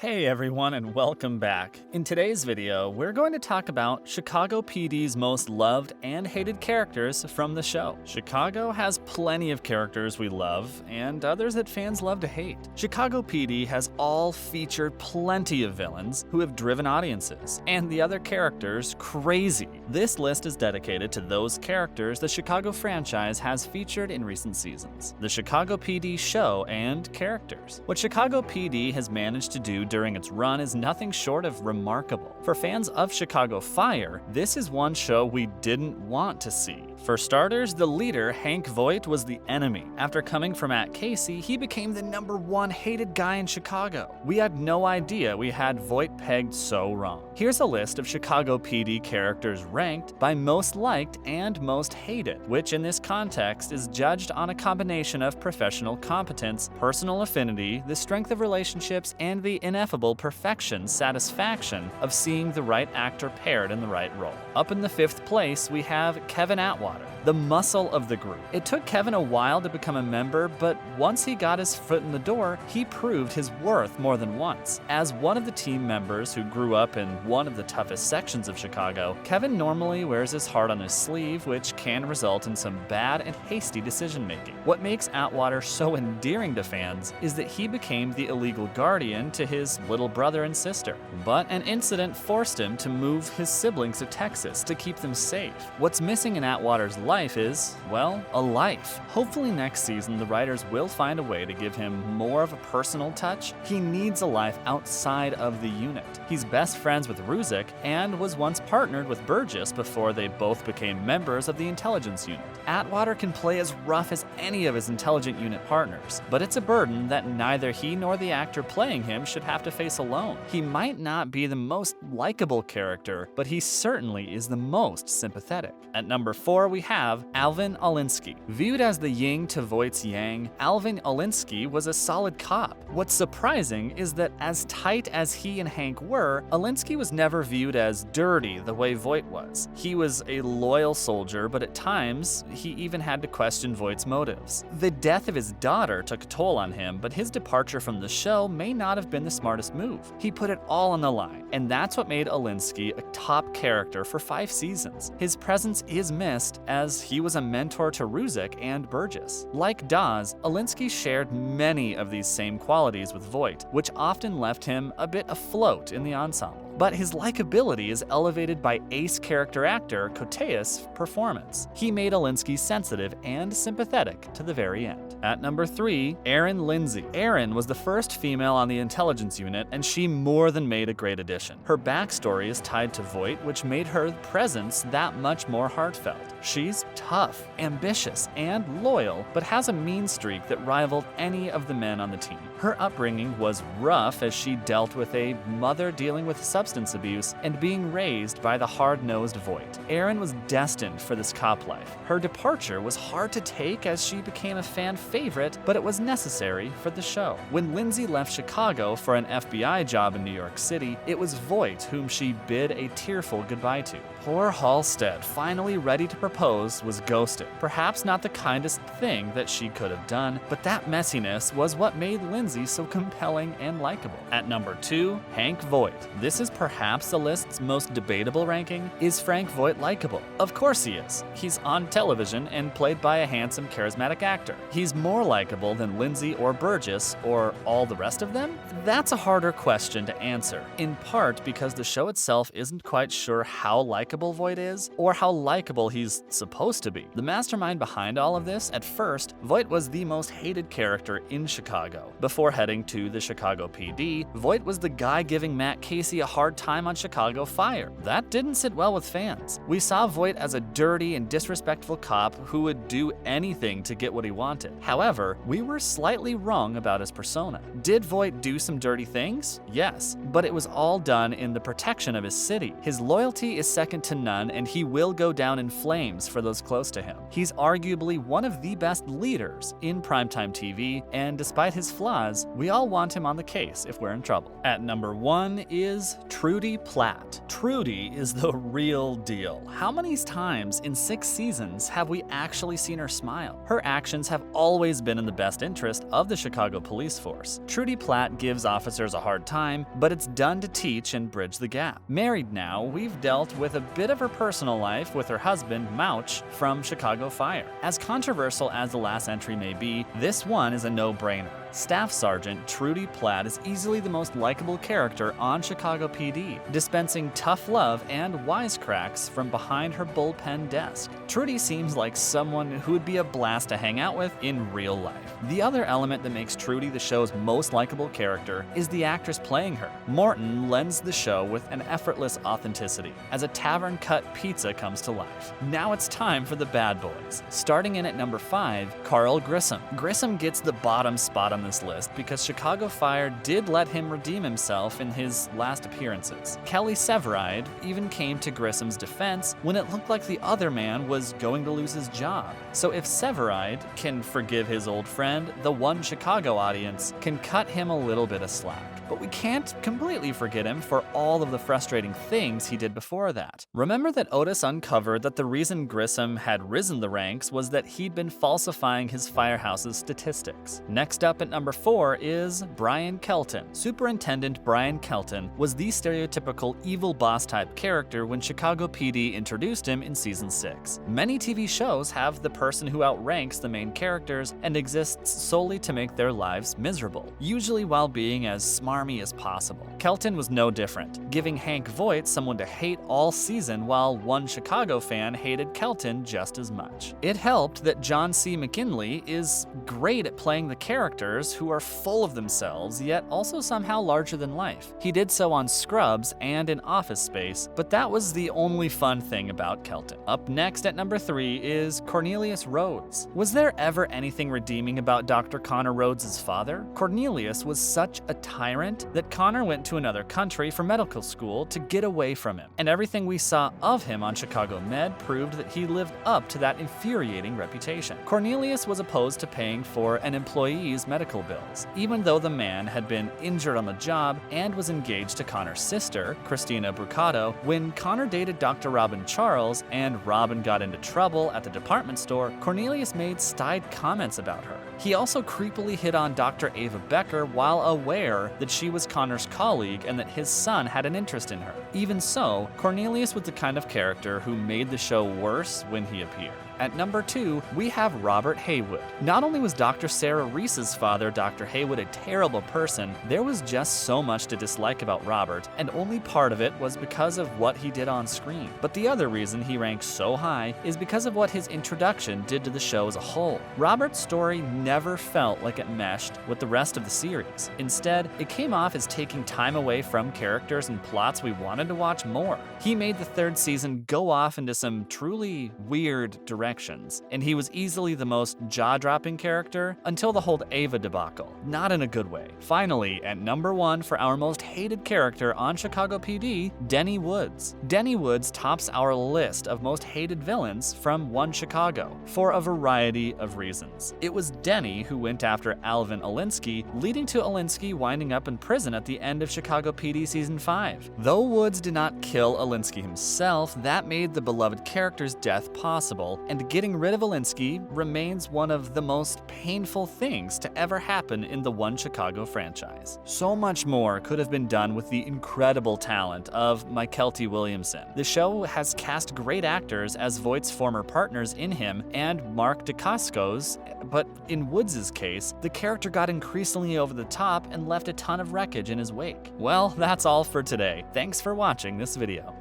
Hey everyone, and welcome back. In today's video, we're going to talk about Chicago PD's most loved and hated characters from the show. Chicago has plenty of characters we love and others that fans love to hate. Chicago PD has all featured plenty of villains who have driven audiences, and the other characters crazy. This list is dedicated to those characters the Chicago franchise has featured in recent seasons. The Chicago PD show and characters. What Chicago PD has managed to do during its run is nothing short of remarkable. For fans of Chicago Fire, this is one show we didn't want to see. For starters, the leader, Hank Voight, was the enemy. After coming from Matt Casey, he became the #1 hated guy in Chicago. We had no idea we had Voight pegged so wrong. Here's a list of Chicago PD characters ranked by most liked and most hated, which in this context is judged on a combination of professional competence, personal affinity, the strength of relationships, and the ineffable perfection satisfaction of seeing the right actor paired in the right role. Up in the 5th place, we have Kevin Atwater, the muscle of the group. It took Kevin a while to become a member, but once he got his foot in the door, he proved his worth more than once. As one of the team members who grew up in one of the toughest sections of Chicago, Kevin normally wears his heart on his sleeve, which can result in some bad and hasty decision-making. What makes Atwater so endearing to fans is that he became the illegal guardian to his little brother and sister. But an incident forced him to move his siblings to Texas to keep them safe. What's missing in Atwater's life is, well, a life. Hopefully next season the writers will find a way to give him more of a personal touch. He needs a life outside of the unit. He's best friends with Ruzick and was once partnered with Burgess before they both became members of the intelligence unit. Atwater can play as rough as any of his intelligent unit partners, but it's a burden that neither he nor the actor playing him should have to face alone. He might not be the most likable character, but he certainly is the most sympathetic. At number 4, we have Alvin Olinsky. Viewed as the yin to Voight's yang, Alvin Olinsky was a solid cop. What's surprising is that as tight as he and Hank were, Olinsky was never viewed as dirty the way Voight was. He was a loyal soldier, but at times, he even had to question Voight's motives. The death of his daughter took a toll on him, but his departure from the show may not have been the smartest move. He put it all on the line, and that's what made Olinsky a top character for 5 seasons. His presence is missed as he was a mentor to Ruzick and Burgess. Like Dawes, Olinsky shared many of these same qualities with Voight, which often left him a bit afloat in the ensemble. But his likability is elevated by ace character actor Koteas' performance. He made Olinsky sensitive and sympathetic to the very end. At number 3, Erin Lindsay. Erin was the first female on the intelligence unit, and she more than made a great addition. Her backstory is tied to Voight, which made her presence that much more heartfelt. She's tough, ambitious, and loyal, but has a mean streak that rivaled any of the men on the team. Her upbringing was rough as she dealt with a mother dealing with substance abuse and being raised by the hard-nosed Voight. Erin was destined for this cop life. Her departure was hard to take as she became a fan favorite, but it was necessary for the show. When Lindsay left Chicago for an FBI job in New York City, it was Voight whom she bid a tearful goodbye to. Poor Halstead, finally ready to propose, was ghosted. Perhaps not the kindest thing that she could have done, but that messiness was what made Lindsay so compelling and likable. At number 2, Hank Voight. This is perhaps the list's most debatable ranking. Is Frank Voight likable? Of course he is. He's on television and played by a handsome, charismatic actor. He's more likable than Lindsay or Burgess or all the rest of them? That's a harder question to answer, in part because the show itself isn't quite sure how likable Voight is or how likable he's supposed to be. The mastermind behind all of this, at first, Voight was the most hated character in Chicago. Before heading to the Chicago PD, Voight was the guy giving Matt Casey a hard time on Chicago Fire. That didn't sit well with fans. We saw Voight as a dirty and disrespectful cop who would do anything to get what he wanted. However, we were slightly wrong about his persona. Did Voight do some dirty things? Yes, but it was all done in the protection of his city. His loyalty is second to none, and he will go down in flames for those close to him. He's arguably one of the best leaders in primetime TV, and despite his flaws, we all want him on the case if we're in trouble. At number 1 is Trudy Platt. Trudy is the real deal. How many times in 6 seasons have we actually seen her smile? Her actions have always been in the best interest of the Chicago police force. Trudy Platt gives officers a hard time, but it's done to teach and bridge the gap. Married now, we've dealt with a bit of her personal life with her husband, Mouch, from Chicago Fire. As controversial as the last entry may be, this one is a no-brainer. Staff Sergeant Trudy Platt is easily the most likable character on Chicago PD, dispensing tough love and wisecracks from behind her bullpen desk. Trudy seems like someone who would be a blast to hang out with in real life. The other element that makes Trudy the show's most likable character is the actress playing her. Morton lends the show with an effortless authenticity as a tavern-cut pizza comes to life. Now it's time for the bad boys. Starting in at number 5, Carl Grissom. Grissom gets the bottom spot on this list because Chicago Fire did let him redeem himself in his last appearances. Kelly Severide even came to Grissom's defense when it looked like the other man was going to lose his job. So if Severide can forgive his old friend, the One Chicago audience can cut him a little bit of slack. But we can't completely forget him for all of the frustrating things he did before that. Remember that Otis uncovered that the reason Grissom had risen the ranks was that he'd been falsifying his firehouse's statistics. Next up at number 4 is Brian Kelton. Superintendent Brian Kelton was the stereotypical evil boss type character when Chicago PD introduced him in season 6. Many TV shows have the person who outranks the main characters and exists solely to make their lives miserable, usually while being as smarmy as possible. Kelton was no different, giving Hank Voight someone to hate all season while one Chicago fan hated Kelton just as much. It helped that John C. McKinley is great at playing the characters who are full of themselves yet also somehow larger than life. He did so on Scrubs and in Office Space, but that was the only fun thing about Kelton. Up next at number 3 is Cornelius Rhodes. Was there ever anything redeeming about Dr. Connor Rhodes' father? Cornelius was such a tyrant that Connor went to another country for medical school to get away from him, and everything we saw of him on Chicago Med proved that he lived up to that infuriating reputation. Cornelius was opposed to paying for an employee's medical bills, even though the man had been injured on the job and was engaged to Connor's sister, Christina Brucato. When Connor dated Dr. Robin Charles and Robin got into trouble at the department store, Cornelius made snide comments about her. He also creepily hit on Dr. Ava Becker while aware that she was Connor's colleague and that his son had an interest in her. Even so, Cornelius was the kind of character who made the show worse when he appeared. At number 2, we have Robert Haywood. Not only was Dr. Sarah Reese's father, Dr. Haywood, a terrible person, there was just so much to dislike about Robert, and only part of it was because of what he did on screen. But the other reason he ranks so high is because of what his introduction did to the show as a whole. Robert's story never felt like it meshed with the rest of the series. Instead, it came off as taking time away from characters and plots we wanted to watch more. He made the 3rd season go off into some truly weird directions, and he was easily the most jaw-dropping character until the whole Ava debacle, not in a good way. Finally, at number 1 for our most hated character on Chicago PD, Denny Woods. Denny Woods tops our list of most hated villains from One Chicago for a variety of reasons. It was Denny who went after Alvin Alinsky, leading to Alinsky winding up in prison at the end of Chicago PD season 5. Though Woods did not kill Alinsky himself, that made the beloved character's death possible, and getting rid of Alinsky remains one of the most painful things to ever happen in the One Chicago franchise. So much more could have been done with the incredible talent of Michael T. Williamson. The show has cast great actors as Voight's former partners in him and Mark Dacascos, but in Woods' case, the character got increasingly over the top and left a ton of wreckage in his wake. Well, that's all for today. Thanks for watching this video.